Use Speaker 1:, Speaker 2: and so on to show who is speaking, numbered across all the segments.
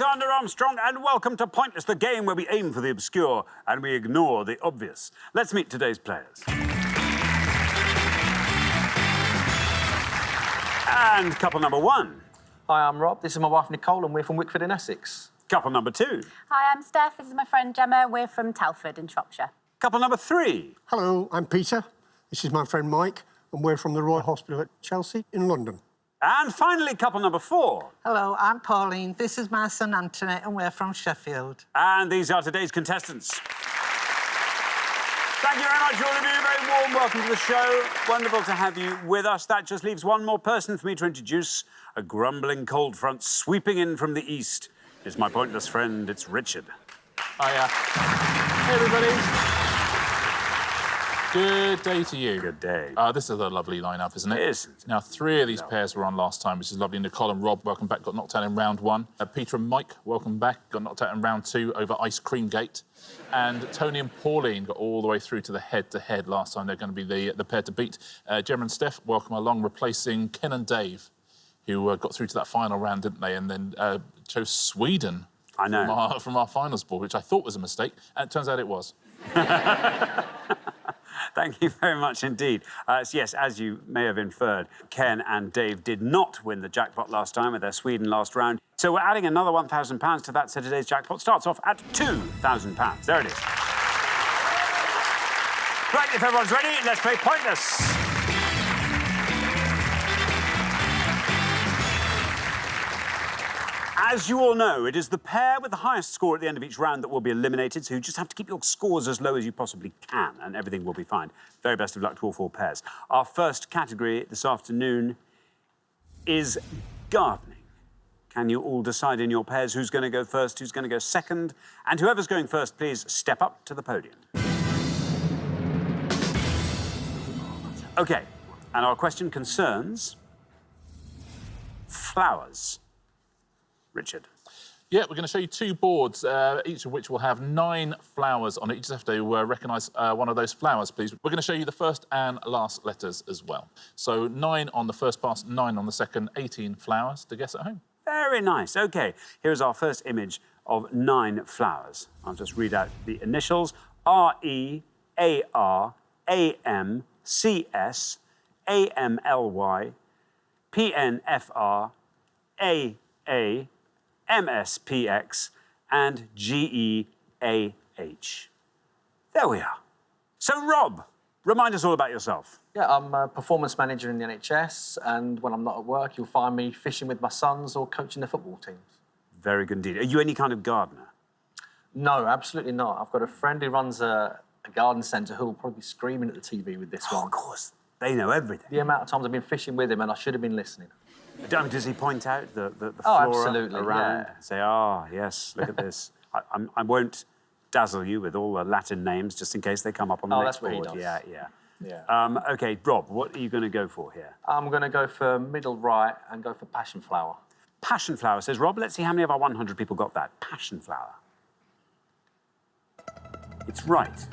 Speaker 1: Alexander Armstrong, and welcome to Pointless, the game where we aim for the obscure and we ignore the obvious. Let's meet today's players. And couple number one.
Speaker 2: Hi, I'm Rob. This is my wife, Nicole, and we're from Wickford in Essex.
Speaker 1: Couple number two.
Speaker 3: Hi, I'm Steph. This is my friend Gemma. We're from Telford in Shropshire.
Speaker 1: Couple number three.
Speaker 4: Hello, I'm Peter. This is my friend Mike, and we're from the Royal Hospital at Chelsea in London.
Speaker 1: And finally, couple number four.
Speaker 5: Hello, I'm Pauline. This is my son Anthony, and we're from Sheffield.
Speaker 1: And these are today's contestants. Thank you very much, all of you. Very warm welcome to the show. Wonderful to have you with us. That just leaves one more person for me to introduce. A grumbling cold front sweeping in from the east. It's my pointless friend, it's Richard.
Speaker 6: Hiya. Hey, everybody. Good day to you.
Speaker 1: Good day.
Speaker 6: This is a lovely lineup, isn't it?
Speaker 1: It is.
Speaker 6: Now, three of these pairs were on last time, which is lovely. Nicole and Rob, welcome back, got knocked out in round one. Peter and Mike, welcome back, got knocked out in round two over Ice Cream Gate. And Tony and Pauline got all the way through to the head-to-head last time. They're going to be the pair to beat. Gemma and Steph, welcome along, replacing Ken and Dave, who got through to that final round, didn't they? And then chose Sweden.
Speaker 1: I know.
Speaker 6: From our finals board, which I thought was a mistake, and it turns out it was.
Speaker 1: Thank you very much indeed. Yes, as you may have inferred, Ken and Dave did not win the jackpot last time with their Sweden last round. So we're adding another £1,000 to that, so today's jackpot starts off at £2,000. There it is. Right, if everyone's ready, let's play Pointless. As you all know, it is the pair with the highest score at the end of each round that will be eliminated, so you just have to keep your scores as low as you possibly can, and everything will be fine. Very best of luck to all four pairs. Our first category this afternoon is gardening. Can you all decide in your pairs who's going to go first, who's going to go second? And whoever's going first, please step up to the podium. OK, and our question concerns flowers. Richard.
Speaker 6: Yeah, we're going to show you two boards, each of which will have 9 flowers on it. You just have to recognise one of those flowers, please. We're going to show you the first and last letters as well. So 9 on the first pass, 9 on the second, 18 flowers to guess at home.
Speaker 1: Very nice. OK, here's our first image of 9 flowers. I'll just read out the initials. R-E-A-R-A-M-C-S A-M-L-Y P-N-F-R-A-A MSPX and GEAH. There we are. So, Rob, remind us all about yourself.
Speaker 2: Yeah, I'm a performance manager in the NHS, and when I'm not at work, you'll find me fishing with my sons or coaching the football teams.
Speaker 1: Very good indeed. Are you any kind of gardener?
Speaker 2: No, absolutely not. I've got a friend who runs a garden centre who'll probably be screaming at the TV with this one.
Speaker 1: Of course. They know everything.
Speaker 2: The amount of times I've been fishing with him, and I should have been listening.
Speaker 1: Does he point out the flora
Speaker 2: absolutely,
Speaker 1: around?
Speaker 2: yeah.
Speaker 1: Say, yes, look at this. I won't dazzle you with all the Latin names just in case they come up on the next
Speaker 2: that's what
Speaker 1: board.
Speaker 2: he does.
Speaker 1: Yeah. OK, Rob, what are you going to go for here?
Speaker 2: I'm going to go for middle right and go for passion flower.
Speaker 1: Passion flower, says Rob. Let's see how many of our 100 people got that. Passion flower. It's right.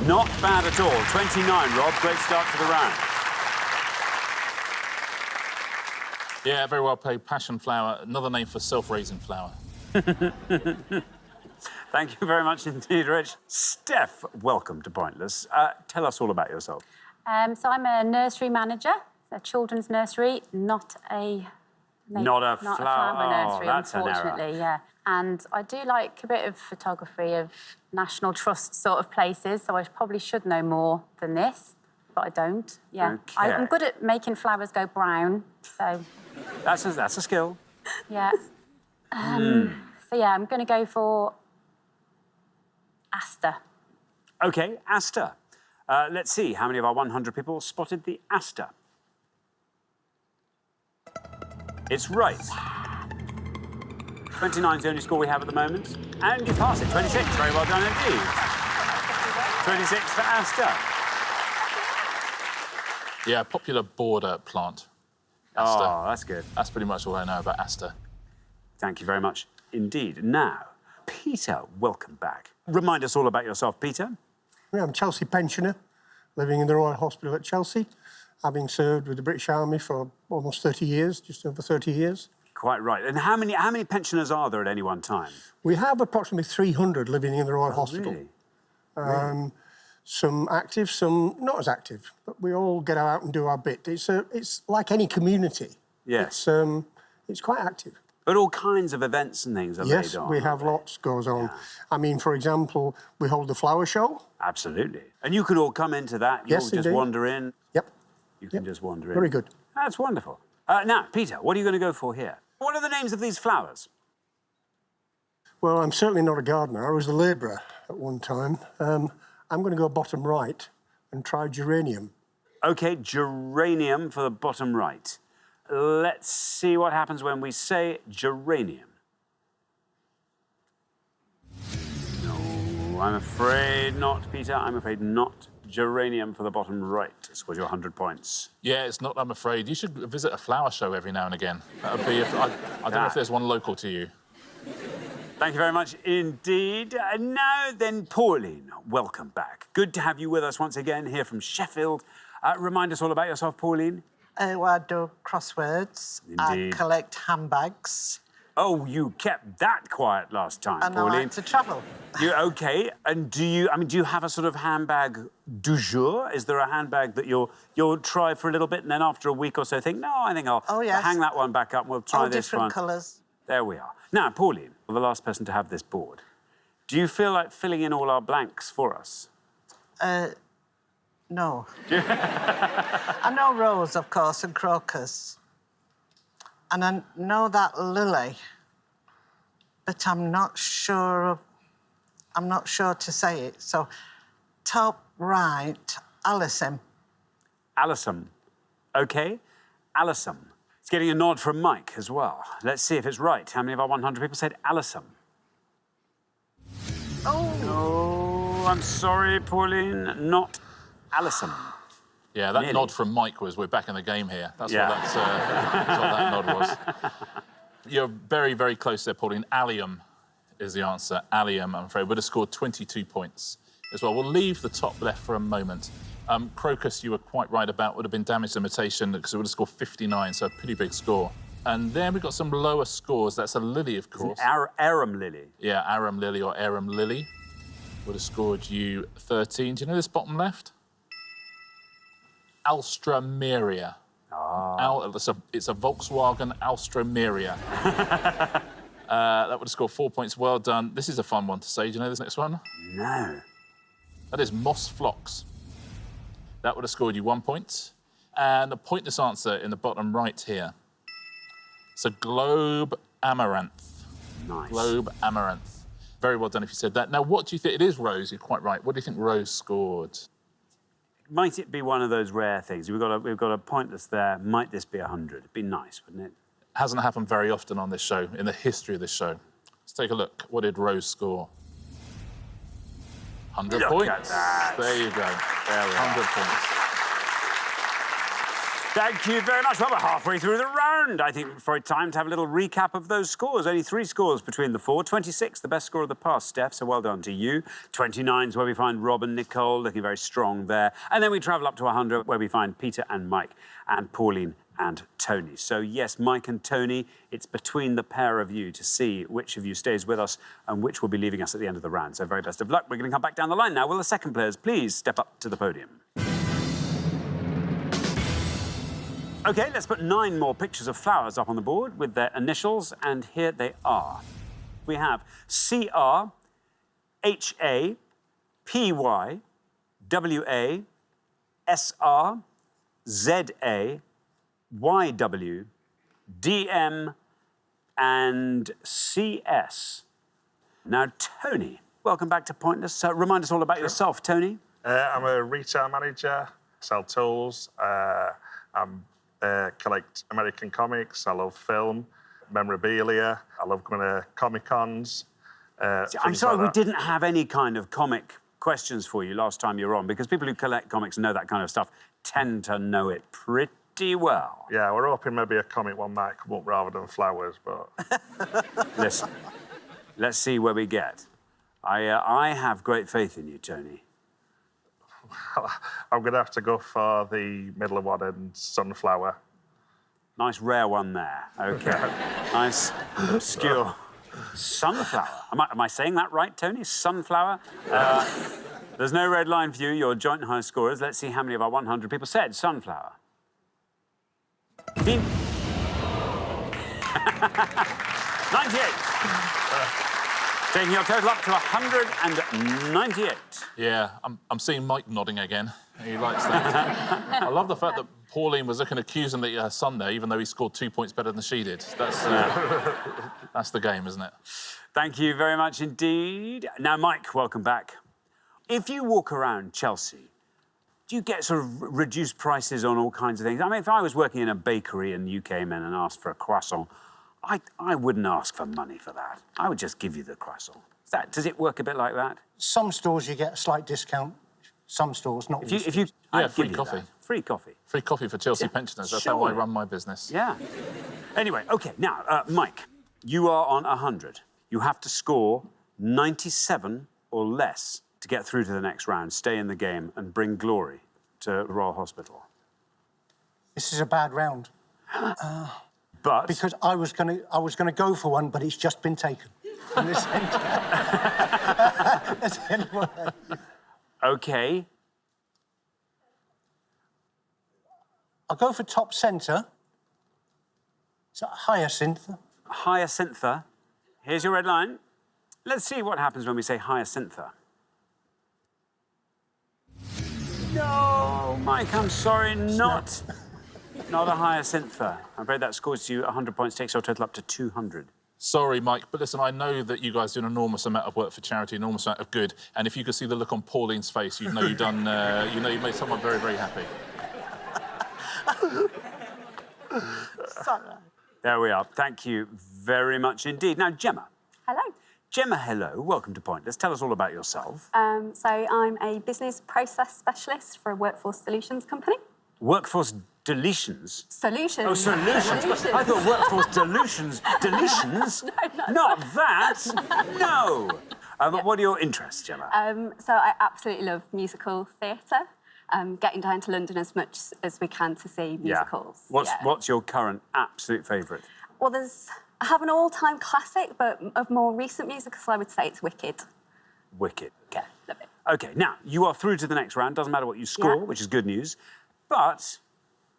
Speaker 1: Not bad at all. 29, Rob. Great start to the round.
Speaker 6: Yeah, very well played. Passion flower, another name for self-raising flower.
Speaker 1: Thank you very much indeed, Rich. Steph, welcome to Pointless. Tell us all about yourself.
Speaker 3: So I'm a nursery manager, a children's nursery, not a
Speaker 1: flower
Speaker 3: nursery,
Speaker 1: that's
Speaker 3: unfortunately, yeah. And I do like a bit of photography of National Trust sort of places, so I probably should know more than this, but I don't. Yeah,
Speaker 1: Okay.
Speaker 3: I'm good at making flowers go brown, so...
Speaker 1: That's a skill.
Speaker 3: Yeah. So, yeah, I'm going to go for aster.
Speaker 1: OK, aster. Let's see how many of our 100 people spotted the aster. It's right. 29 is the only score we have at the moment. And you pass it. 26. Very well done indeed. 26 for aster.
Speaker 6: Yeah, popular border plant. Aster.
Speaker 1: Oh, that's good.
Speaker 6: That's pretty much all I know about aster.
Speaker 1: Thank you very much indeed. Now, Peter, welcome back. Remind us all about yourself, Peter.
Speaker 4: Yeah, I'm a Chelsea pensioner, living in the Royal Hospital at Chelsea. having served with the British Army for almost 30 years, just over 30 years.
Speaker 1: Quite right. And how many pensioners are there at any one time?
Speaker 4: We have approximately 300 living in the Royal Hospital.
Speaker 1: Really?
Speaker 4: Some active, some not as active, but we all get out and do our bit. It's like any community.
Speaker 1: Yes.
Speaker 4: It's quite active.
Speaker 1: But all kinds of events and things are laid on.
Speaker 4: Yes, we have lots goes on.
Speaker 1: Yeah.
Speaker 4: I mean, for example, we hold the flower show.
Speaker 1: Absolutely. And you can all come into that. You'll
Speaker 4: Yes,
Speaker 1: just
Speaker 4: indeed.
Speaker 1: wander in.
Speaker 4: Yep.
Speaker 1: You can just wander in.
Speaker 4: Very good.
Speaker 1: That's wonderful. Now, Peter, what are you going to go for here? What are the names of these flowers?
Speaker 4: Well, I'm certainly not a gardener. I was a labourer at one time. I'm going to go bottom right and try geranium.
Speaker 1: OK, geranium for the bottom right. Let's see what happens when we say geranium. No, I'm afraid not, Peter. I'm afraid not. Geranium for the bottom right. Scored you 100 points.
Speaker 6: Yeah, it's not, I'm afraid. You should visit a flower show every now and again. That would be, I don't know if there's one local to you.
Speaker 1: Thank you very much indeed. And now then, Pauline, welcome back. Good to have you with us once again here from Sheffield. Remind us all about yourself, Pauline.
Speaker 5: Well, I do crosswords.
Speaker 1: Indeed.
Speaker 5: I collect handbags.
Speaker 1: Oh, you kept that quiet last time,
Speaker 5: And I
Speaker 1: Pauline.
Speaker 5: like to travel.
Speaker 1: You okay? And do you have a sort of handbag du jour? Is there a handbag that you'll try for a little bit and then after a week or so think, no, I think I'll
Speaker 5: yes.
Speaker 1: hang that one back up and we'll try
Speaker 5: All
Speaker 1: this one.
Speaker 5: different colours.
Speaker 1: There we are. Now, Pauline, the last person to have this board. Do you feel like filling in all our blanks for us?
Speaker 5: No. I know rose, of course, and crocus. And I know that lily, but I'm not sure to say it. So, top right, Alison.
Speaker 1: Alison. OK. Alison. It's getting a nod from Mike as well. Let's see if it's right. How many of our 100 people said Alison? Oh, I'm sorry, Pauline. Not Alison.
Speaker 6: Yeah, that
Speaker 1: Nearly.
Speaker 6: nod from Mike was, we're back in the game here. That's,
Speaker 1: Yeah.
Speaker 6: that's what that nod was. You're very, very close there, Pauline. Allium is the answer. Allium, I'm afraid. Would have scored 22 points as well. We'll leave the top left for a moment. Crocus, you were quite right about, would have been damaged imitation because it would have scored 59, so a pretty big score. And then we've got some lower scores. That's a lily, of course.
Speaker 1: Arum lily.
Speaker 6: Yeah, arum lily or arum lily would have scored you 13. Do you know this bottom left? Alstroemeria. It's a Volkswagen Alstroemeria. That would have scored 4 points. Well done. This is a fun one to say. Do you know this next one?
Speaker 1: No.
Speaker 6: That is moss phlox. That would have scored you 1 point. And a pointless answer in the bottom right here. It's a globe amaranth.
Speaker 1: Nice.
Speaker 6: Globe amaranth. Very well done if you said that. Now, what do you think? It is Rose, you're quite right. What do you think Rose scored?
Speaker 1: Might it be one of those rare things? We've got a pointless there. Might this be 100? It'd be nice, wouldn't it?
Speaker 6: Hasn't happened very often on this show, in the history of this show. Let's take a look. What did Rose score? 100
Speaker 1: Look
Speaker 6: points.
Speaker 1: at that.
Speaker 6: There you go.
Speaker 1: There we
Speaker 6: 100
Speaker 1: are.
Speaker 6: points.
Speaker 1: Thank you very much. Well, we're halfway through the round. I think for time to have a little recap of those scores. Only 3 scores between the 4. 26, the best score of the past, Steph, so well done to you. 29 is where we find Rob and Nicole, looking very strong there. And then we travel up to 100, where we find Peter and Mike and Pauline and Tony. So, yes, Mike and Tony, it's between the pair of you to see which of you stays with us and which will be leaving us at the end of the round. So, very best of luck. We're going to come back down the line now. Will the second players please step up to the podium? OK, let's put 9 more pictures of flowers up on the board with their initials, and here they are. We have C-R, H-A, P-Y, W-A, S-R, Z-A, Y-W, D-M, and C-S. Now, Tony, welcome back to Pointless. Remind us all about yourself, Tony.
Speaker 7: I'm a retail manager, sell tools. Collect American comics. I love film, memorabilia. I love going to Comic-Cons.
Speaker 1: I'm sorry, we didn't have any kind of comic questions for you last time you were on, because people who collect comics and know that kind of stuff tend to know it pretty well.
Speaker 7: Yeah, we're hoping maybe a comic one might come up rather than flowers, but...
Speaker 1: Listen, let's see where we get. I have great faith in you, Tony.
Speaker 7: I'm going to have to go for the middle one and sunflower.
Speaker 1: Nice rare one there. OK. Nice, obscure. Sunflower. Am I saying that right, Tony? Sunflower? There's no red line for you. You're joint high scorers. Let's see how many of our 100 people said sunflower. 98. Taking your total up to 198.
Speaker 6: Yeah, I'm seeing Mike nodding again. He likes that. I love the fact that Pauline was looking accusingly at her Sunday, even though he scored 2 points better than she did. That's the game, isn't it?
Speaker 1: Thank you very much indeed. Now, Mike, welcome back. If you walk around Chelsea, do you get sort of reduced prices on all kinds of things? I mean, if I was working in a bakery and you came in and asked for a croissant, I wouldn't ask for money for that. I would just give you the croissant. Does it work a bit like that?
Speaker 4: Some stores you get a slight discount. Some stores, not all.
Speaker 1: If you
Speaker 6: Yeah,
Speaker 1: I'd
Speaker 6: free
Speaker 1: give you
Speaker 6: coffee.
Speaker 1: that. Free coffee.
Speaker 6: Free coffee for Chelsea pensioners. That's how I run my business.
Speaker 1: Yeah. Anyway, OK, now, Mike, you are on 100. You have to score 97 or less to get through to the next round, stay in the game, and bring glory to Royal Hospital.
Speaker 4: This is a bad round.
Speaker 1: But
Speaker 4: Because I was gonna go for one, but it's just been taken. In the centre. Anyway.
Speaker 1: OK,
Speaker 4: I'll go for top centre. It's a hyacinth.
Speaker 1: Hyacintha. Here's your red line. Let's see what happens when we say Hyacintha. No, Mike, I'm sorry, not a Hyacintha. I'm afraid that scores you 100 points, takes your total up to 200.
Speaker 6: Sorry, Mike, but listen, I know that you guys do an enormous amount of work for charity, enormous amount of good, and if you could see the look on Pauline's face, you'd know you've done, you've made someone very, very happy.
Speaker 5: Sorry.
Speaker 1: There we are. Thank you very much indeed. Now, Gemma.
Speaker 3: Hello.
Speaker 1: Gemma, hello. Welcome to Pointless. Tell us all about yourself.
Speaker 8: So I'm a business process specialist for a workforce solutions company.
Speaker 1: Workforce deletions?
Speaker 8: Solutions.
Speaker 1: Oh, solutions. I thought workforce deletions. Deletions? Not that. No. What are your interests, Gemma?
Speaker 8: So I absolutely love musical theatre. Getting down to London as much as we can to see musicals.
Speaker 1: What's your current absolute favourite?
Speaker 8: Well, I have an all-time classic, but of more recent musicals, I would say it's Wicked.
Speaker 1: Wicked.
Speaker 8: Yeah, love it.
Speaker 1: OK, now, you are through to the next round. Doesn't matter what you score, which is good news. But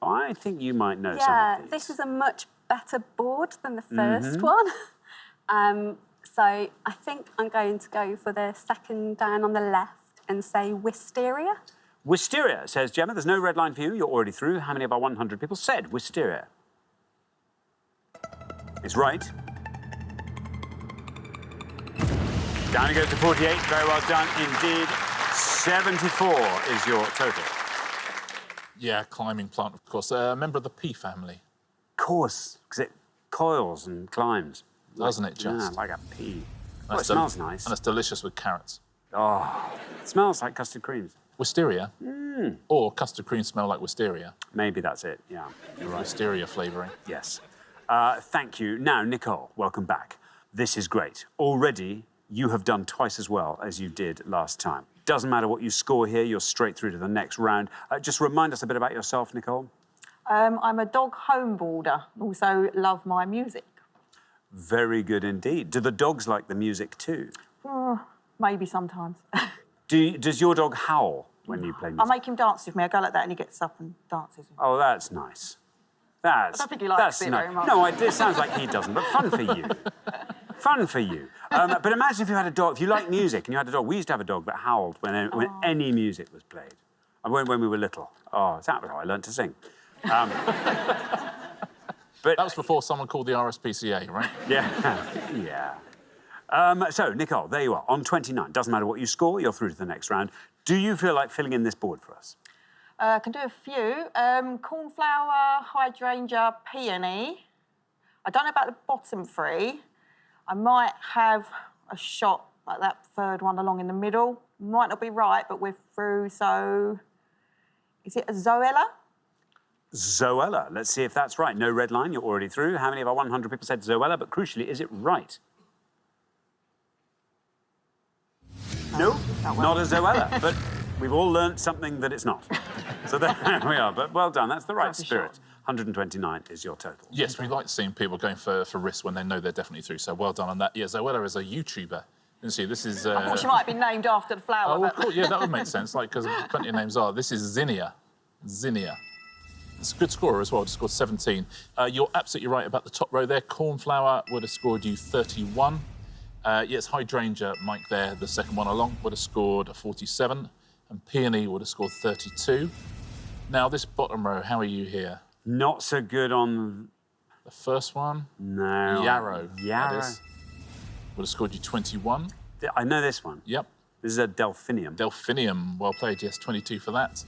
Speaker 1: I think you might know some of these.
Speaker 8: This is a much better board than the first one. So I think I'm going to go for the second down on the left and say Wisteria.
Speaker 1: Wisteria, says Gemma. There's no red line for you. You're already through. How many of our 100 people said Wisteria? It's right. Down it goes to 48. Very well done indeed. 74 is your total.
Speaker 6: Yeah, climbing plant, of course. A member of the pea family.
Speaker 1: Of course, because it coils and climbs.
Speaker 6: Doesn't it just?
Speaker 1: Yeah, like a pea. Oh,
Speaker 6: And
Speaker 1: it smells nice.
Speaker 6: And it's delicious with carrots.
Speaker 1: Oh, it smells like custard creams.
Speaker 6: Wisteria? Or custard cream smell like wisteria.
Speaker 1: Maybe that's it, yeah.
Speaker 6: You're right. Wisteria flavouring.
Speaker 1: Yes. Thank you. Now, Nicole, welcome back. This is great. Already, you have done twice as well as you did last time. Doesn't matter what you score here, you're straight through to the next round. Just remind us a bit about yourself, Nicole.
Speaker 9: I'm a dog homeboarder. Also love my music.
Speaker 1: Very good indeed. Do the dogs like the music too?
Speaker 9: Maybe sometimes.
Speaker 1: Does your dog howl when you play music?
Speaker 9: I make him dance with me. I go like that and he gets up and dances with me.
Speaker 1: Oh, that's nice. I
Speaker 9: don't think he likes it very much.
Speaker 1: No, it sounds like he doesn't, but fun for you. Fun for you. But imagine if you had a dog, if you like music and you had a dog. We used to have a dog that howled when any music was played. When we were little. Oh, that was how I learned to sing. But
Speaker 6: That was before someone called the RSPCA, right?
Speaker 1: yeah, yeah. So, Nicole, there you are, on 29. Doesn't matter what you score, you're through to the next round. Do you feel like filling in this board for us?
Speaker 9: I can do a few. Cornflower, hydrangea, peony. I don't know about the bottom three. I might have a shot like that third one along in the middle. Might not be right, but we're through, so... Is it a Zoella?
Speaker 1: Zoella. Let's see if that's right. No red line, you're already through. How many of our 100 people said Zoella? But crucially, is it right? No, not a Zoella. But We've all learnt something that it's not. So there we are. But well done. That's the right spirit. 129 is your total.
Speaker 6: Yes, we like seeing people going for risks when they know they're definitely through. So well done on that. Yeah, Zoella is a YouTuber, isn't she? This is.
Speaker 9: I thought she might have been named after the flower.
Speaker 6: Oh, well,
Speaker 9: but...
Speaker 6: cool. Yeah, that would make sense. Like, because plenty of names are. This is Zinnia. Zinnia. It's a good scorer as well. Just scored 17. You're absolutely right about the top row there. Cornflower would have scored you 31. Yes, Hydrangea, Mike there, the second one along, would have scored 47. And Peony would have scored 32. Now, this bottom row, how are you here?
Speaker 1: Not so good on...
Speaker 6: The first one?
Speaker 1: No.
Speaker 6: Yarrow.
Speaker 1: Yarrow.
Speaker 6: That is. Would have scored you 21.
Speaker 1: I know this one.
Speaker 6: Yep.
Speaker 1: This is a Delphinium.
Speaker 6: Delphinium, well played, yes, 22 for that.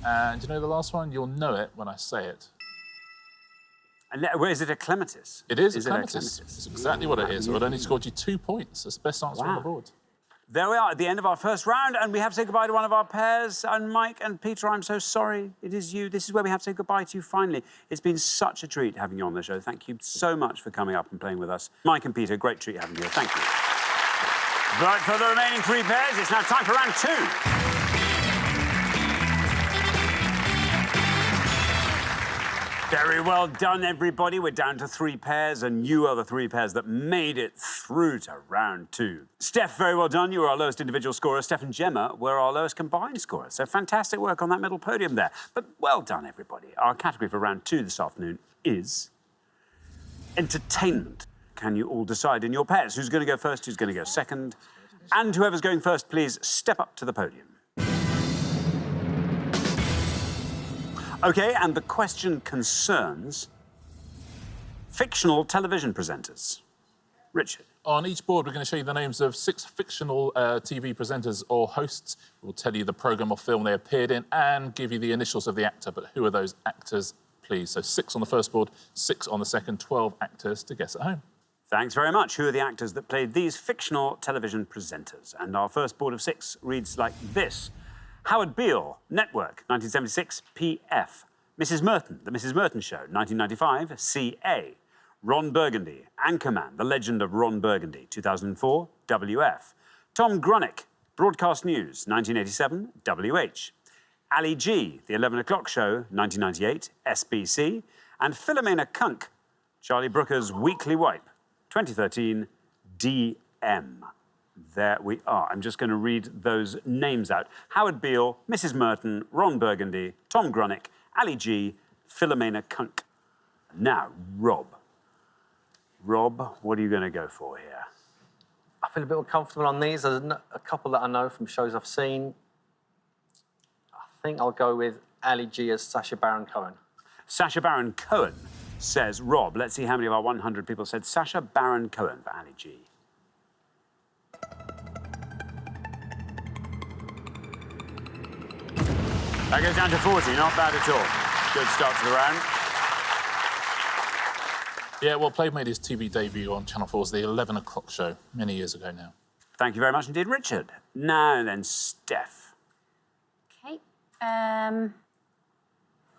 Speaker 6: And do you know the last one? You'll know it when I say it.
Speaker 1: And is it a clematis?
Speaker 6: It is a
Speaker 1: it
Speaker 6: clematis. It's exactly what it is. It only scored you 2 points. That's the best answer on the board.
Speaker 1: There we are at the end of our first round, and we have to say goodbye to one of our pairs. And Mike and Peter, I'm so sorry. It is you. This is where we have to say goodbye to you finally. It's been such a treat having you on the show. Thank you so much for coming up and playing with us. Mike and Peter, great treat having you here. Thank you. But for the remaining 3 pairs, it's now time for round 2. Very well done, everybody. We're down to 3 pairs, and you are the 3 pairs that made it through to round 2. Steph, very well done. You were our lowest individual scorer. Steph and Gemma were our lowest combined scorers. So fantastic work on that middle podium there. But well done, everybody. Our category for round 2 this afternoon is entertainment. Can you all decide in your pairs who's going to go first, who's going to go second? And whoever's going first, please step up to the podium. OK, and the question concerns fictional television presenters. Richard.
Speaker 6: On each board, we're going to show you the names of 6 fictional TV presenters or hosts. We'll tell you the programme or film they appeared in and give you the initials of the actor. But who are those actors, please? So 6 on the first board, 6 on the second, 12 actors to guess at home.
Speaker 1: Thanks very much. Who are the actors that played these fictional television presenters? And our first board of 6 reads like this. Howard Beale, Network, 1976, PF. Mrs. Merton, The Mrs. Merton Show, 1995, CA. Ron Burgundy, Anchorman, The Legend of Ron Burgundy, 2004, WF. Tom Grunick, Broadcast News, 1987, WH. Ali G, The 11 O'Clock Show, 1998, SBC. And Philomena Kunk, Charlie Brooker's Weekly Wipe, 2013, DM. There we are. I'm just going to read those names out. Howard Beale, Mrs. Merton, Ron Burgundy, Tom Grunick, Ali G, Philomena Kunk. Now, Rob. Rob, what are you going to go for here?
Speaker 2: I feel a bit more comfortable on these. There's a couple that I know from shows I've seen. I think I'll go with Ali G as Sacha Baron Cohen.
Speaker 1: Sacha Baron Cohen, says Rob. Let's see how many of our 100 people said Sacha Baron Cohen for Ali G. That goes down to 40, not bad at all. Good start to the round.
Speaker 6: Yeah, well, Play made his TV debut on Channel 4's The 11 O'Clock Show many years ago now.
Speaker 1: Thank you very much indeed, Richard. Now then, Steph.
Speaker 3: OK.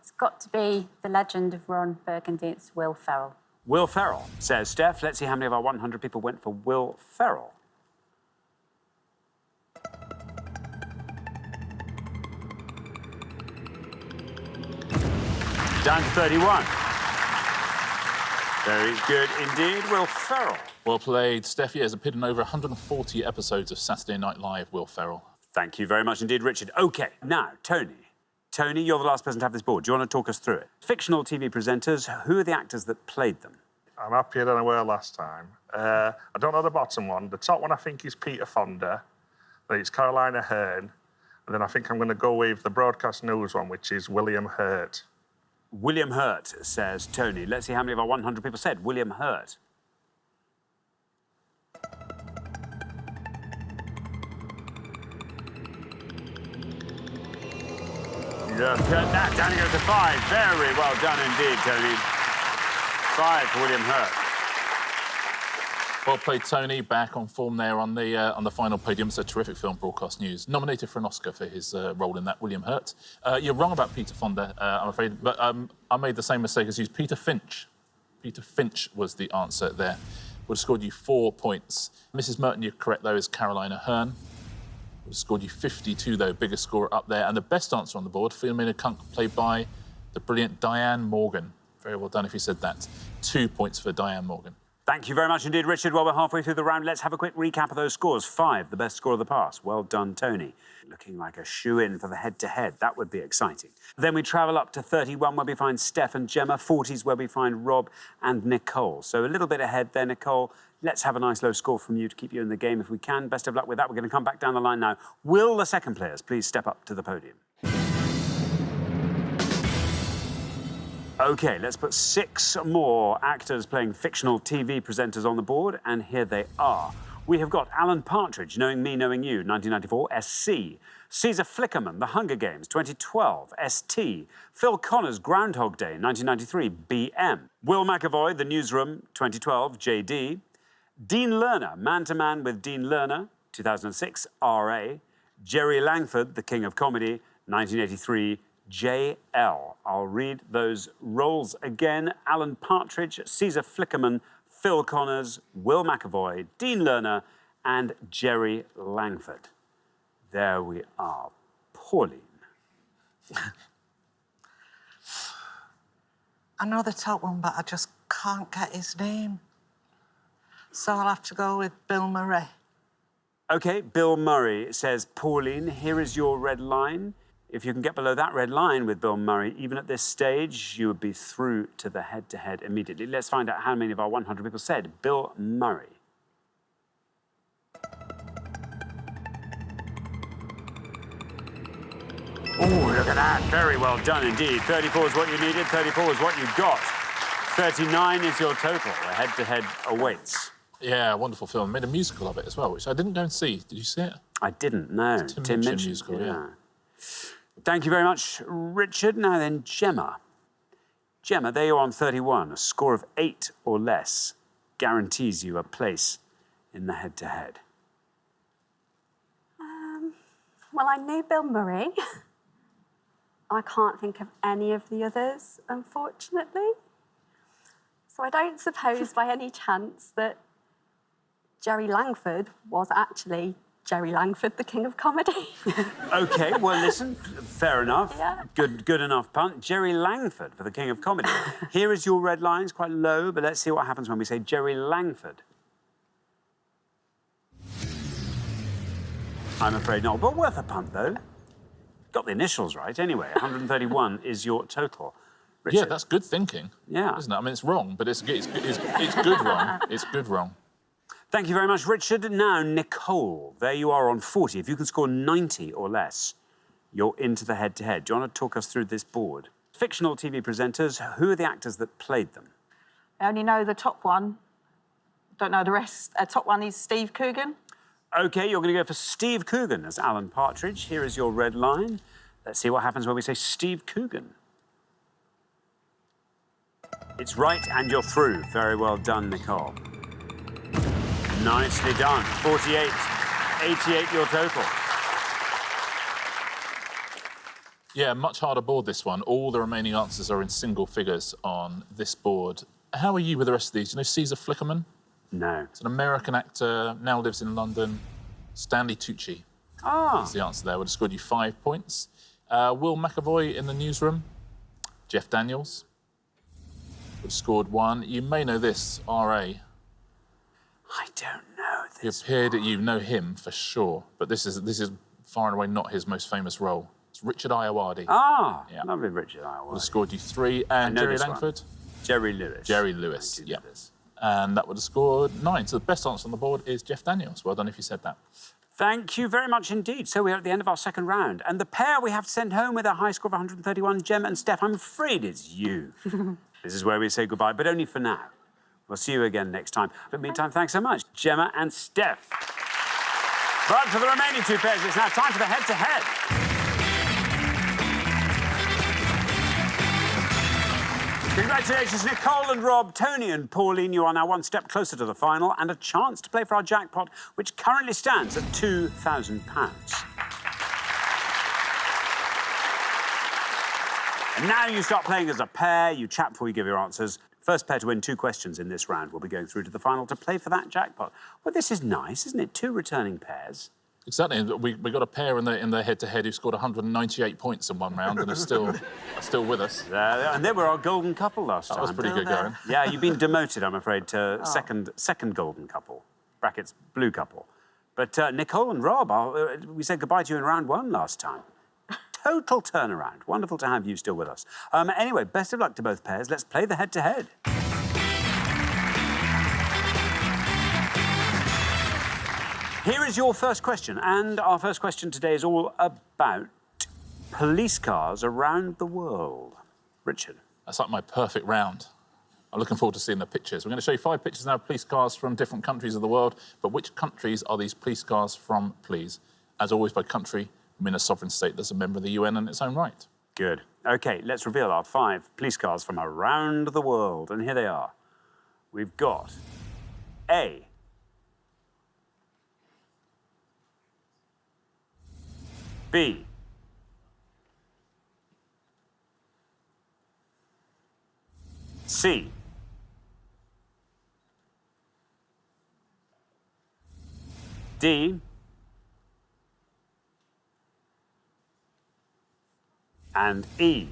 Speaker 3: It's got to be The Legend of Ron Burgundy. It's Will Ferrell.
Speaker 1: Will Ferrell, says Steph. Let's see how many of our 100 people went for Will Ferrell. Down to 31. Very good indeed, Will Ferrell.
Speaker 6: Well played. Steph has appeared in over 140 episodes of Saturday Night Live, Will Ferrell.
Speaker 1: Thank you very much indeed, Richard. OK, now, Tony. Tony, you're the last person to have this board. Do you want to talk us through it? Fictional TV presenters, who are the actors that played them?
Speaker 7: I'm happier than I were last time. I don't know the bottom one. The top one, I think, is Peter Fonda. Then it's Caroline Aherne. And then I think I'm going to go with the Broadcast News one, which is William Hurt.
Speaker 1: William Hurt, says Tony. Let's see how many of our 100 people said William Hurt. Look at that. Down he goes to 5. Very well done indeed, Tony. 5 for William Hurt.
Speaker 6: Well played, Tony. Back on form there on the final podium. It's a terrific film, Broadcast News. Nominated for an Oscar for his role in that, William Hurt. You're wrong about Peter Fonda, I'm afraid, but I made the same mistake as you. Peter Finch. Peter Finch was the answer there. Would have scored you 4 points. Mrs. Merton, you're correct, though, is Caroline Aherne. Would have scored you 52, though, biggest score up there. And the best answer on the board, Philomena Kunk, played by the brilliant Diane Morgan. Very well done if you said that. 2 points for Diane Morgan.
Speaker 1: Thank you very much indeed, Richard. Well, we're halfway through the round. Let's have a quick recap of those scores. 5, the best score of the pass. Well done, Tony. Looking like a shoe-in for the head-to-head. That would be exciting. Then we travel up to 31, where we find Steph and Gemma. 40s, where we find Rob and Nicole. So a little bit ahead there, Nicole. Let's have a nice low score from you to keep you in the game if we can. Best of luck with that. We're going to come back down the line now. Will the second players please step up to the podium? OK, let's put 6 more actors playing fictional TV presenters on the board, and here they are. We have got Alan Partridge, Knowing Me, Knowing You, 1994, SC. Caesar Flickerman, The Hunger Games, 2012, ST. Phil Connors, Groundhog Day, 1993, BM. Will McAvoy, The Newsroom, 2012, JD. Dean Lerner, Man to Man with Dean Lerner, 2006, RA. Jerry Langford, The King of Comedy, 1983, JL. I'll read those roles again. Alan Partridge, Caesar Flickerman, Phil Connors, Will McAvoy, Dean Lerner, and Jerry Langford. There we are. Pauline.
Speaker 5: I know the top one, but I just can't get his name. So I'll have to go with Bill Murray.
Speaker 1: OK, Bill Murray says, Pauline, here is your red line. If you can get below that red line with Bill Murray, even at this stage, you would be through to the head-to-head immediately. Let's find out how many of our 100 people said Bill Murray. Oh, look at that. Very well done indeed. 34 is what you needed. 34 is what you got. 39 is your total. The head-to-head awaits.
Speaker 6: Yeah, wonderful film. Made a musical of it as well, which I didn't go and see. Did you see it?
Speaker 1: I didn't, no.
Speaker 6: Tim Minchin musical, yeah.
Speaker 1: Thank you very much, Richard. Now then, Gemma. Gemma, there you are on 31. A score of 8 or less guarantees you a place in the head-to-head.
Speaker 8: Well, I knew Bill Murray. I can't think of any of the others, unfortunately. So I don't suppose by any chance that Jerry Langford was actually Jerry Langford, the King of Comedy.
Speaker 1: OK, well, listen, fair enough.
Speaker 8: Yeah.
Speaker 1: Good enough punt. Jerry Langford for the King of Comedy. Here is your red line. It's quite low, but let's see what happens when we say Jerry Langford. I'm afraid not, but worth a punt, though. Got the initials right, anyway. 131 is your total. Richard?
Speaker 6: Yeah, that's good thinking.
Speaker 1: Yeah.
Speaker 6: Isn't it? I mean, it's wrong, but it's good wrong. It's good wrong.
Speaker 1: Thank you very much, Richard. Now, Nicole, there you are on 40. If you can score 90 or less, you're into the head-to-head. Do you want to talk us through this board? Fictional TV presenters, who are the actors that played them?
Speaker 9: I only know the top one. Don't know the rest. Top one is Steve Coogan.
Speaker 1: OK, you're going to go for Steve Coogan as Alan Partridge. Here is your red line. Let's see what happens when we say Steve Coogan. It's right, and you're through. Very well done, Nicole. Nicely done. 48, 88 your total.
Speaker 6: Yeah, much harder board, this one. All the remaining answers are in single figures on this board. How are you with the rest of these? Do you know Caesar Flickerman?
Speaker 1: No.
Speaker 6: He's an American actor, now lives in London. Stanley Tucci is the answer there. Would have scored you 5 points. Will McAvoy in The Newsroom. Jeff Daniels would have scored 1. You may know this, R.A.
Speaker 1: I don't know this.
Speaker 6: He appeared, you know him for sure, but this is far and away not his most famous role. It's Richard Ayoade.
Speaker 1: Yeah. Lovely Richard Ayoade.
Speaker 6: Would have scored you 3. And Jerry Langford?
Speaker 1: Jerry Lewis.
Speaker 6: Jerry Lewis, yeah. And that would have scored 9. So the best answer on the board is Jeff Daniels. Well done if you said that.
Speaker 1: Thank you very much indeed. So we're at the end of our second round. And the pair we have to send home with a high score of 131, Gemma and Steph, I'm afraid it's you. This is where we say goodbye, but only for now. We'll see you again next time. But meantime, thanks so much, Gemma and Steph. But for the remaining 2 pairs, it's now time for the head-to-head. Congratulations, Nicole and Rob, Tony and Pauline. You are now 1 step closer to the final and a chance to play for our jackpot, which currently stands at £2,000. And now you start playing as a pair. You chat before you give your answers. First pair to win 2 questions in this round will be going through to the final to play for that jackpot. Well, this is nice, isn't it? 2 returning pairs.
Speaker 6: Exactly. We got a pair in the head-to-head who scored 198 points in one round and are still with us.
Speaker 1: And they were our golden couple last time.
Speaker 6: That was pretty good going.
Speaker 1: Yeah, you've been demoted, I'm afraid, to second golden couple, brackets blue couple. But Nicole and Rob, we said goodbye to you in round 1 last time. Total turnaround. Wonderful to have you still with us. Anyway, best of luck to both pairs. Let's play the head-to-head. Here is your first question, and our first question today is all about police cars around the world. Richard.
Speaker 6: That's like my perfect round. I'm looking forward to seeing the pictures. We're going to show you 5 pictures now of police cars from different countries of the world, but which countries are these police cars from, please? As always, by country, I mean a sovereign state that's a member of the UN in its own right.
Speaker 1: Good. OK, let's reveal our 5 police cars from around the world, and here they are. We've got A. B. C. D. And E.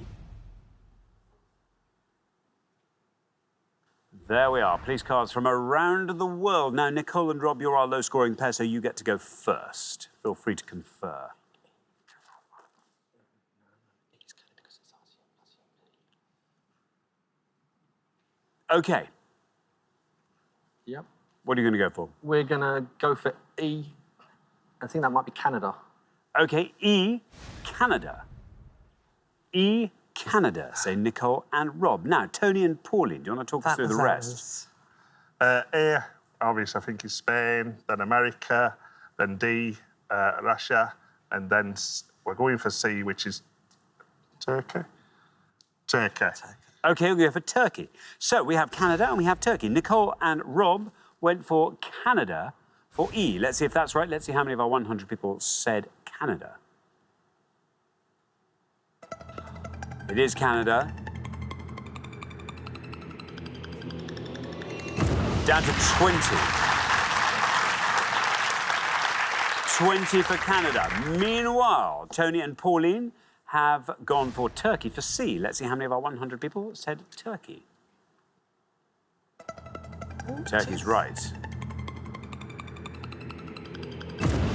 Speaker 1: There we are, police cars from around the world. Now, Nicole and Rob, you're our low-scoring pair, so you get to go first. Feel free to confer. OK.
Speaker 2: Yep.
Speaker 1: What are you going to go for?
Speaker 2: We're going to go for E. I think that might be Canada.
Speaker 1: OK, E, Canada. E, Canada, say Nicole and Rob. Now, Tony and Pauline, do you want to talk us through the rest?
Speaker 7: A, obviously, I think is Spain, then America, then D, Russia, and then we're going for C, which is Turkey. Turkey.
Speaker 1: OK, we'll go for Turkey. So we have Canada and we have Turkey. Nicole and Rob went for Canada for E. Let's see if that's right. Let's see how many of our 100 people said Canada. It is Canada. Down to 20. 20 for Canada. Meanwhile, Tony and Pauline have gone for Turkey for C. Let's see how many of our 100 people said Turkey. Turkey's right.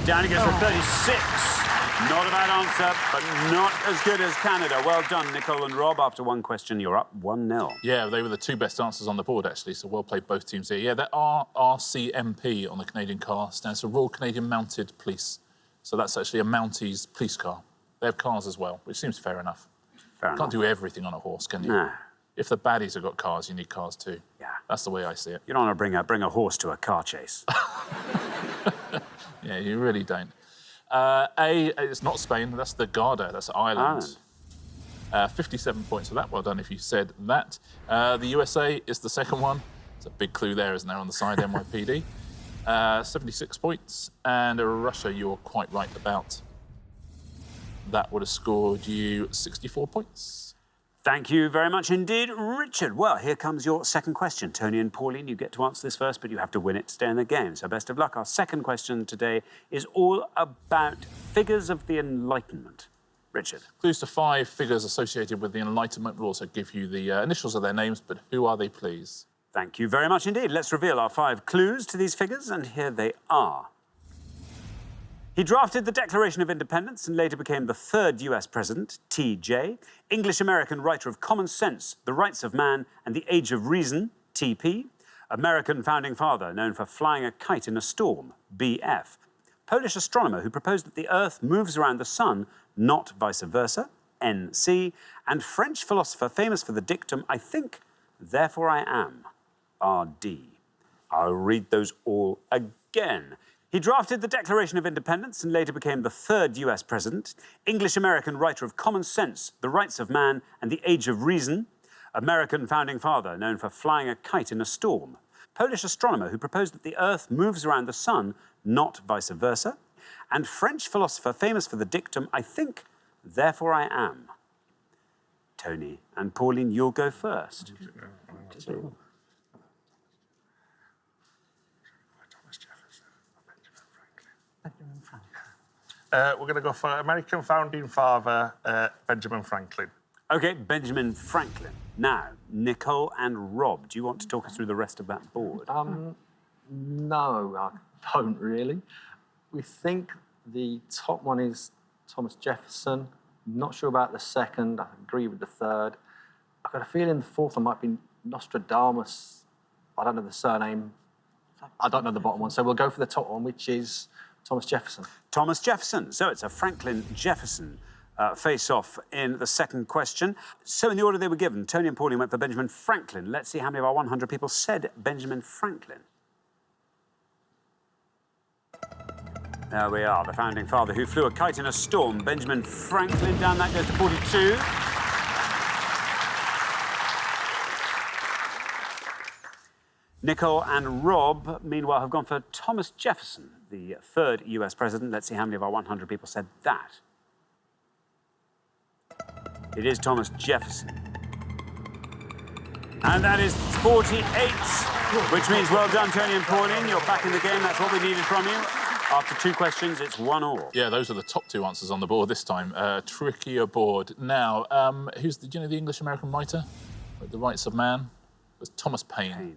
Speaker 1: Down it goes for 36. Not a bad answer, but not as good as Canada. Well done, Nicole and Rob. After one question, you're up 1-0.
Speaker 6: Yeah, they were the 2 best answers on the board, actually, so well played both teams here. Yeah, that RCMP on the Canadian car stands for Royal Canadian Mounted Police. So that's actually a Mounties police car. They have cars as well, which seems fair enough.
Speaker 1: Fair enough.
Speaker 6: Can't do everything on a horse, can you?
Speaker 1: No.
Speaker 6: If the baddies have got cars, you need cars too.
Speaker 1: Yeah.
Speaker 6: That's the way I see it.
Speaker 1: You don't want to bring a horse to a car chase.
Speaker 6: Yeah, you really don't. It's not Spain, that's the Garda, that's Ireland. 57 points for that, well done if you said that. The USA is the second one. There's a big clue there, isn't there, on the side, NYPD. 76 points, and Russia you're quite right about. That would have scored you 64 points.
Speaker 1: Thank you very much indeed, Richard. Well, here comes your second question. Tony and Pauline, you get to answer this first, but you have to win it to stay in the game. So best of luck. Our second question today is all about figures of the Enlightenment. Richard.
Speaker 6: Clues to 5 figures associated with the Enlightenment. We'll also give you the initials of their names, but who are they, please?
Speaker 1: Thank you very much indeed. Let's reveal our 5 clues to these figures, and here they are. He drafted the Declaration of Independence and later became the 3rd US president, TJ, English-American writer of Common Sense, The Rights of Man and the Age of Reason, TP, American founding father known for flying a kite in a storm, BF, Polish astronomer who proposed that the Earth moves around the sun, not vice versa, NC, and French philosopher famous for the dictum, I think, therefore I am, RD. I'll read those all again. He drafted the Declaration of Independence and later became the 3rd US president, English-American writer of Common Sense, The Rights of Man and the Age of Reason, American founding father known for flying a kite in a storm, Polish astronomer who proposed that the Earth moves around the sun, not vice versa, and French philosopher famous for the dictum, I think, therefore I am. Tony and Pauline, you'll go first.
Speaker 7: We're going to go for American founding father, Benjamin Franklin.
Speaker 1: OK, Benjamin Franklin. Now, Nicole and Rob, do you want to talk us through the rest of that board?
Speaker 2: No, I don't really. We think the top one is Thomas Jefferson. Not sure about the second. I agree with the third. I've got a feeling the fourth one might be Nostradamus. I don't know the surname. I don't know the bottom one. So we'll go for the top one, which is Thomas Jefferson.
Speaker 1: Thomas Jefferson. So it's a Franklin Jefferson face-off in the second question. So in the order they were given, Tony and Pauline went for Benjamin Franklin. Let's see how many of our 100 people said Benjamin Franklin. There we are, the founding father who flew a kite in a storm. Benjamin Franklin, down that goes to 42. Nicole and Rob, meanwhile, have gone for Thomas Jefferson, the third US president. Let's see how many of our 100 people said that. It is Thomas Jefferson. And that is 48, which means well done, Tony and Pauline. You're back in the game. That's what we needed from you. After 2 questions, it's 1-1.
Speaker 6: Yeah, those are the top 2 answers on the board this time. Trickier board. Now, do you know the English-American writer with The Rights of Man? It was Thomas Paine.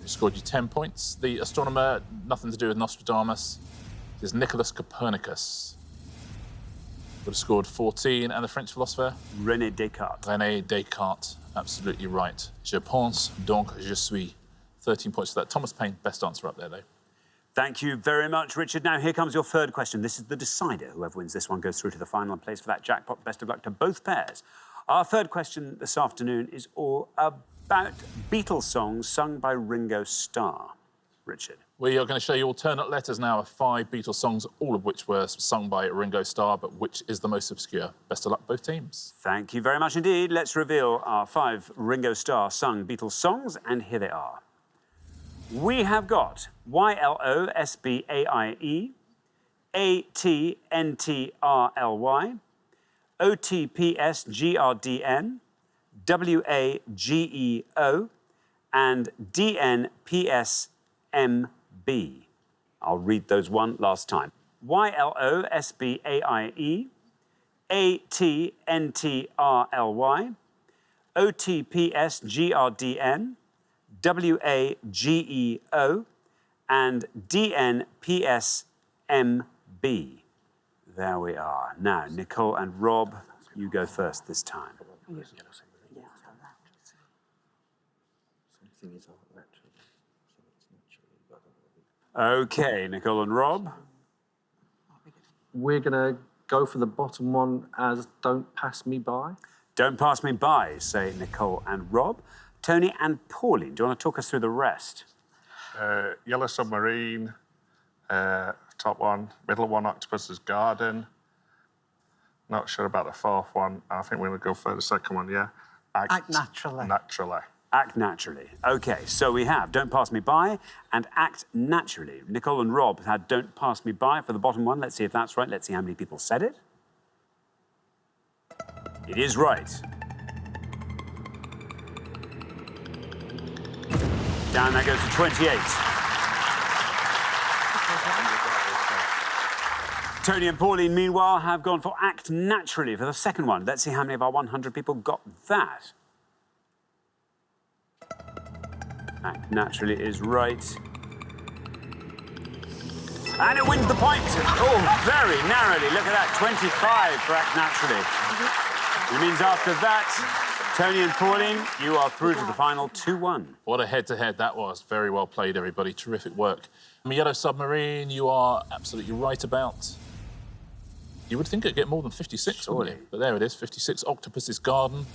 Speaker 6: He scored you 10 points. The astronomer, nothing to do with Nostradamus, is Nicholas Copernicus. Would have scored 14. And the French philosopher?
Speaker 1: René Descartes.
Speaker 6: René Descartes, absolutely right. Je pense, donc je suis. 13 points for that. Thomas Paine, best answer up there, though.
Speaker 1: Thank you very much, Richard. Now, here comes your third question. This is the decider. Whoever wins this one goes through to the final and plays for that jackpot. Best of luck to both pairs. Our third question this afternoon is all about Beatles songs sung by Ringo Starr. Richard.
Speaker 6: We are going to show you alternate letters now of 5 Beatles songs, all of which were sung by Ringo Starr, but which is the most obscure? Best of luck, both teams.
Speaker 1: Thank you very much indeed. Let's reveal our 5 Ringo Starr sung Beatles songs, and here they are. We have got YLOSBAIE, ATNTRLY, OTPSGRDN, WAGEO, and DNPSMB. I'll read those one last time. YLOSBAIE, ATNTRLY, OTPSGRDN, WAGEO, and DNPSMB. There we are. Now, Nicole and Rob, you go first this time. OK, Nicole and Rob.
Speaker 2: We're going to go for the bottom one as Don't Pass Me By.
Speaker 1: Don't Pass Me By, say Nicole and Rob. Tony and Pauline, do you want to talk us through the rest?
Speaker 7: Yellow Submarine, top one. Middle one, Octopus's Garden. Not sure about the fourth one. I think we're going to go for the second one, yeah?
Speaker 5: Act Naturally.
Speaker 7: Naturally.
Speaker 1: Act Naturally. OK, so we have Don't Pass Me By and Act Naturally. Nicole and Rob had Don't Pass Me By for the bottom one. Let's see if that's right. Let's see how many people said it. It is right. Down that goes to 28. Tony and Pauline, meanwhile, have gone for Act Naturally for the second one. Let's see how many of our 100 people got that. Act Naturally is right. And it wins the point. Oh, very narrowly. Look at that, 25 for Act Naturally. It means after that, Tony and Pauline, you are through to the final 2-1.
Speaker 6: What a head-to-head that was. Very well played, everybody. Terrific work. Yellow Submarine, you are absolutely right about. You would think it'd get more than 56, wouldn't you? But there it is, 56. Octopus's Garden,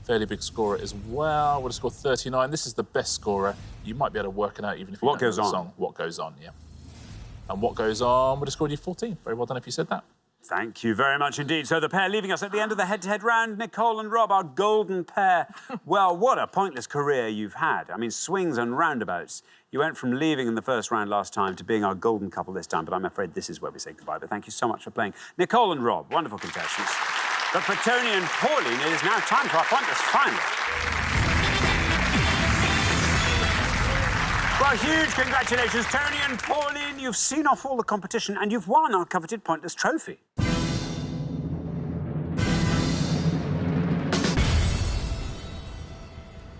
Speaker 6: fairly big scorer as well. Would have scored 39. This is the best scorer. You might be able to work it out even if you don't know the song. What Goes On, yeah. And What Goes On would have scored you 14. Very well done if you said that.
Speaker 1: Thank you very much indeed. So the pair leaving us at the end of the head-to-head round, Nicole and Rob, our golden pair. Well, what a pointless career you've had. I mean, swings and roundabouts. You went from leaving in the first round last time to being our golden couple this time, but I'm afraid this is where we say goodbye. But thank you so much for playing. Nicole and Rob, wonderful contestants. But for Tony and Pauline, it is now time for our pointless final. Well, huge congratulations, Tony and Pauline. You've seen off all the competition and you've won our coveted Pointless trophy.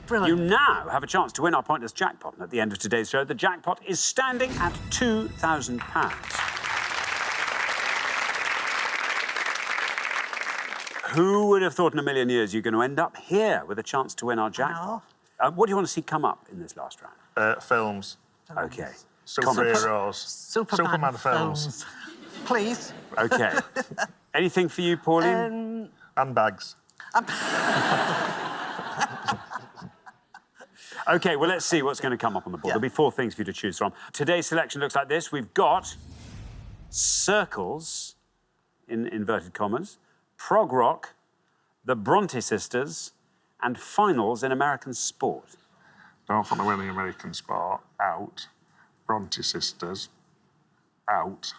Speaker 5: Brilliant.
Speaker 1: You now have a chance to win our Pointless jackpot. And at the end of today's show, the jackpot is standing at £2,000. Who would have thought in a million years you're going to end up here with a chance to win our jackpot? What do you want to see come up in this last round?
Speaker 7: Films.
Speaker 1: OK.
Speaker 7: Superheroes.
Speaker 5: Superman
Speaker 7: films.
Speaker 5: Please.
Speaker 1: OK. Anything for you, Pauline?
Speaker 7: Handbags.
Speaker 1: OK, well, let's see what's going to come up on the board. There'll be 4 things for you to choose from. Today's selection looks like this. We've got Circles, in inverted commas, prog rock, the Bronte sisters, and finals in American sport.
Speaker 7: Don't want to win the American sport. Out. Bronte sisters. Out.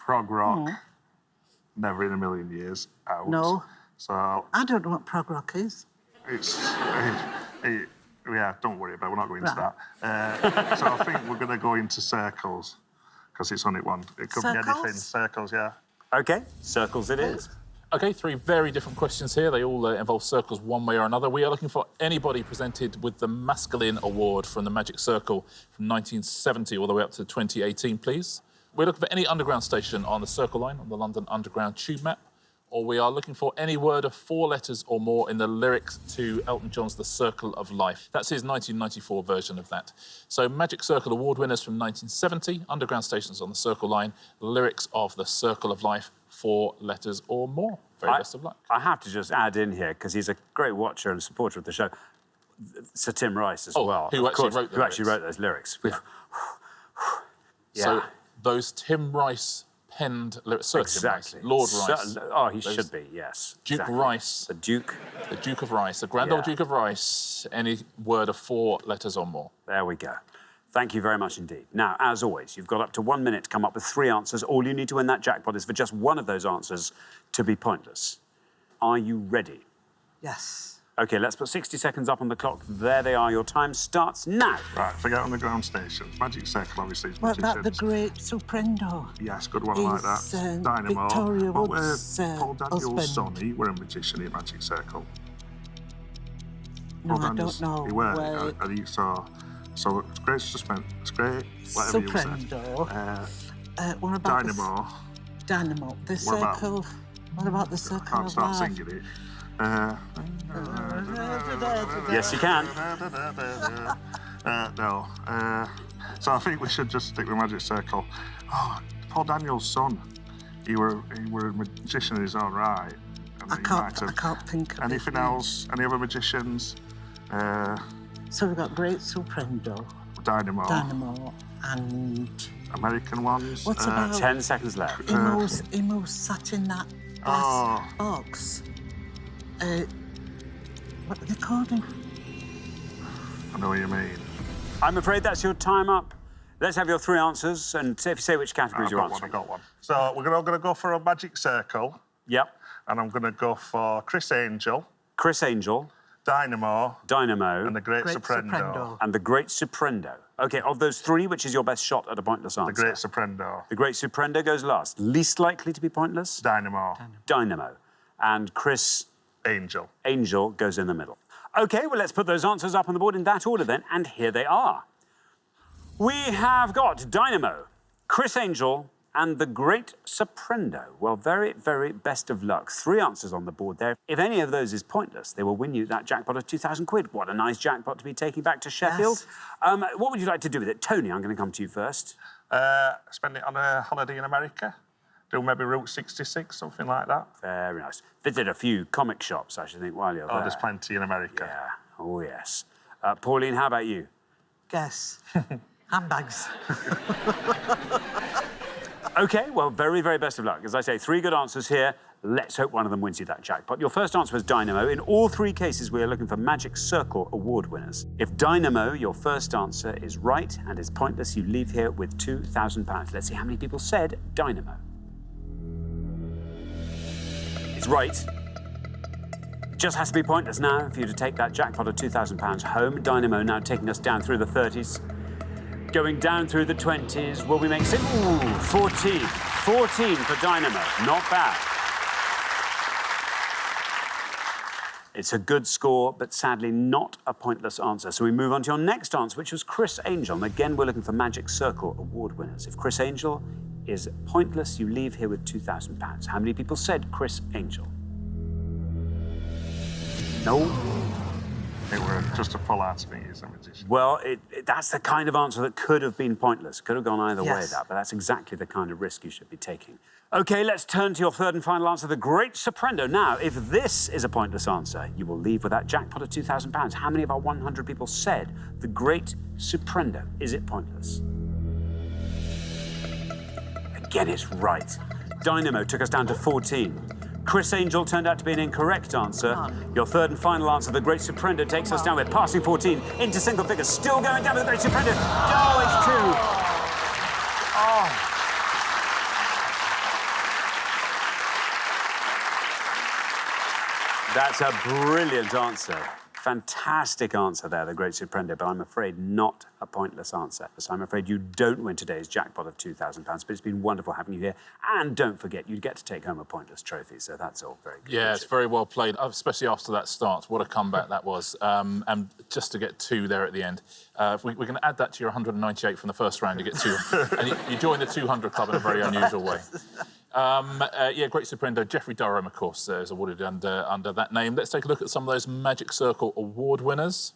Speaker 7: Prog rock. Never in a million years. Out.
Speaker 5: No.
Speaker 7: So
Speaker 5: I don't know what prog rock is.
Speaker 7: it's... yeah, don't worry about it. We're not going into that. So I think we're going to go into Circles, because it's only one. It could be anything. Circles, yeah.
Speaker 1: OK, Circles it is.
Speaker 6: OK, 3 very different questions here. They all involve circles one way or another. We are looking for anybody presented with the Masculine Award from the Magic Circle from 1970 all the way up to 2018, please. We're looking for any underground station on the Circle Line, on the London Underground tube map, or we are looking for any word of 4 letters or more in the lyrics to Elton John's The Circle of Life. That's his 1994 version of that. So Magic Circle Award winners from 1970, underground stations on the Circle Line, lyrics of The Circle of Life, 4 letters or more. Very best of luck.
Speaker 1: I have to just add in here, because he's a great watcher and supporter of the show, Sir Tim Rice as well.
Speaker 6: Who actually
Speaker 1: wrote those lyrics. Yeah.
Speaker 6: So those Tim Rice penned lyrics.
Speaker 1: Exactly.
Speaker 6: Lord Rice.
Speaker 1: He should be, yes.
Speaker 6: Duke
Speaker 1: exactly.
Speaker 6: Rice.
Speaker 1: The Duke.
Speaker 6: The Duke of Rice. The Grand Old Duke of Rice. Any word of 4 letters or more.
Speaker 1: There we go. Thank you very much indeed. Now, as always, you've got up to 1 minute to come up with 3 answers. All you need to win that jackpot is for just one of those answers to be pointless. Are you ready?
Speaker 5: Yes.
Speaker 1: OK, let's put 60 seconds up on the clock. There they are. Your time starts now.
Speaker 7: Right, forget underground stations. Magic Circle, obviously, is
Speaker 5: What
Speaker 7: magicians.
Speaker 5: about the Great Surprendo?
Speaker 7: Yes, good one, I like that. Dynamo.
Speaker 5: Victoria
Speaker 7: Well,
Speaker 5: Wood's
Speaker 7: Paul Daniels'
Speaker 5: husband.
Speaker 7: son, he were a magician in Magic Circle.
Speaker 5: No,
Speaker 7: Paul
Speaker 5: I
Speaker 7: Daniels,
Speaker 5: don't know.
Speaker 7: He were,
Speaker 5: Wait.
Speaker 7: and he saw... So it's great suspense. It's great, whatever you said.
Speaker 5: Surprendo. What about
Speaker 7: Dynamo.
Speaker 5: Dynamo. The
Speaker 7: What about-
Speaker 5: Circle. What about the
Speaker 7: I
Speaker 5: Circle
Speaker 7: can't
Speaker 5: of
Speaker 7: start
Speaker 5: Life?
Speaker 7: singing it.
Speaker 1: Yes, you can.
Speaker 7: No. So I think we should just stick with Magic Circle. Oh, Paul Daniels' son. He were a magician in his own right. And
Speaker 5: I
Speaker 7: he
Speaker 5: can't
Speaker 7: might have-
Speaker 5: think of
Speaker 7: Anything
Speaker 5: it.
Speaker 7: else? Any other magicians?
Speaker 5: So we've got Great Surprendo,
Speaker 7: Dynamo.
Speaker 5: and
Speaker 7: American ones.
Speaker 5: What's about-
Speaker 1: 10 seconds left.
Speaker 5: Imo sat in that glass
Speaker 7: Oh.
Speaker 5: box. What are they called?
Speaker 7: I know what you mean.
Speaker 1: I'm afraid that's your time up. Let's have your 3 answers, and if you say which categories you're answering.
Speaker 7: I've got one. So we're all going to go for a Magic Circle,
Speaker 1: Yep.
Speaker 7: and I'm going to go for Chris Angel,
Speaker 1: Chris Angel,
Speaker 7: Dynamo,
Speaker 1: Dynamo,
Speaker 7: and the Great Surprendo.
Speaker 1: and the Great Surprendo. OK, of those 3, which is your best shot at a pointless answer?
Speaker 7: The Great Surprendo.
Speaker 1: The Great Surprendo goes last. Least likely to be pointless?
Speaker 7: Dynamo.
Speaker 1: Dynamo. And Chris
Speaker 7: Angel.
Speaker 1: Angel goes in the middle. OK, well, let's put those answers up on the board in that order then, and here they are. We have got Dynamo, Chris Angel, and the Great Surprendo. Well, very, very best of luck. 3 answers on the board there. If any of those is pointless, they will win you that jackpot of £2,000. What a nice jackpot to be taking back to Sheffield.
Speaker 5: Yes.
Speaker 1: What would you like to do with it? Tony, I'm going to come to you first.
Speaker 7: Spend it on a holiday in America. Do maybe Route 66, something like that.
Speaker 1: Very nice. Visit a few comic shops, I should think, while you're there.
Speaker 7: Oh, there's plenty in America.
Speaker 1: Yeah. Oh, yes. Pauline, how about you?
Speaker 5: Guess. Handbags.
Speaker 1: OK, well, very, very best of luck. As I say, 3 good answers here. Let's hope one of them wins you that jackpot. Your first answer was Dynamo. In all 3 cases, we are looking for Magic Circle award winners. If Dynamo, your first answer, is right and is pointless, you leave here with £2,000. Let's see how many people said Dynamo. It's right. It just has to be pointless now for you to take that jackpot of £2,000 home. Dynamo now taking us down through the 30s. Going down through the 20s, will we make six? Ooh, 14. 14 for Dynamo, not bad. It's a good score, but sadly not a pointless answer. So we move on to your next answer, which was Chris Angel. And again, we're looking for Magic Circle award winners. If Chris Angel is pointless, you leave here with £2,000. How many people said Chris Angel? No?
Speaker 7: They were just a full answer to use a magician.
Speaker 1: Well, that's the kind of answer that could have been pointless. Could have gone either way,
Speaker 5: Yes.
Speaker 1: that, but that's exactly the kind of risk you should be taking. OK, let's turn to your third and final answer, the Great Soprendo. Now, if this is a pointless answer, you will leave with that jackpot of £2,000. How many of our 100 people said the Great Soprendo? Is it pointless? Again, it's right. Dynamo took us down to 14. Chris Angel turned out to be an incorrect answer. Your third and final answer, the Great Soprendo, takes us down. We're passing 14 into single figures. Still going down with the Great Soprendo. Oh, it's 2. Oh. That's a brilliant answer. Fantastic answer there, the Great Soprendo, but I'm afraid not a pointless answer. So I'm afraid you don't win today's jackpot of £2,000, but it's been wonderful having you here. And don't forget, you get to take home a pointless trophy, so that's all very good.
Speaker 6: Yeah, it's very well played, especially after that start. What a comeback that was. And just to get 2 there at the end. We're going to add that to your 198 from the first round to get 2. And you join the 200 club in a very unusual way. Yeah, Great Soprendo. Jeffrey Durham, of course, is awarded under that name. Let's take a look at some of those Magic Circle award winners.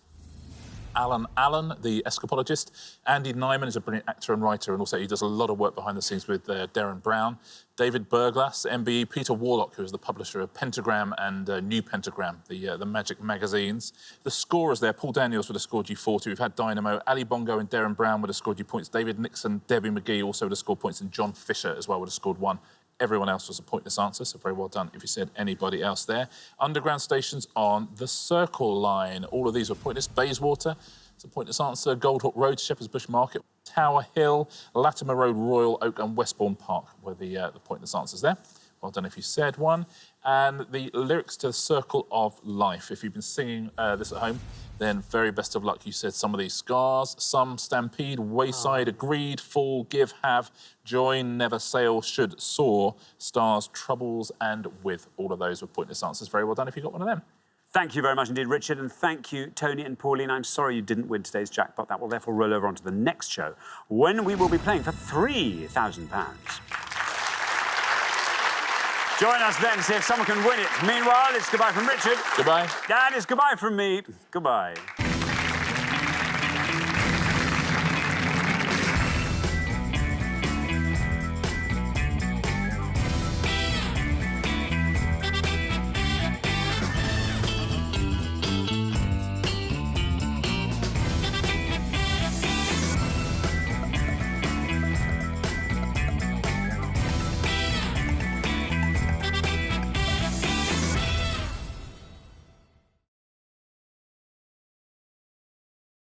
Speaker 6: Alan Allen, the escapologist. Andy Nyman is a brilliant actor and writer, and also he does a lot of work behind the scenes with Darren Brown. David Burglass, MBE. Peter Warlock, who is the publisher of Pentagram and New Pentagram, the Magic magazines. The scorers there, Paul Daniels would have scored you 40. We've had Dynamo. Ali Bongo and Darren Brown would have scored you points. David Nixon, Debbie McGee also would have scored points, and John Fisher as well would have scored 1. Everyone else was a pointless answer, so very well done if you said anybody else there. Underground stations on the Circle line. All of these were pointless. Bayswater, it's a pointless answer. Goldhawk Road, Shepherd's Bush Market, Tower Hill, Latimer Road, Royal Oak and Westbourne Park were the pointless answers there. Well done if you said one. And the lyrics to Circle of Life. If you've been singing this at home, then very best of luck. You said some of these: scars, some, stampede, wayside, agreed, fall, give, have, join, never, sail, should, soar, stars, troubles, and with. All of those were pointless answers. Very well done if you got one of them.
Speaker 1: Thank you very much indeed, Richard, and thank you, Tony and Pauline. I'm sorry you didn't win today's jackpot. That will therefore roll over onto the next show, when we will be playing for £3,000. Join us then to see if someone can win it. Meanwhile, it's goodbye from Richard.
Speaker 6: Goodbye.
Speaker 1: And it's goodbye from me. Goodbye.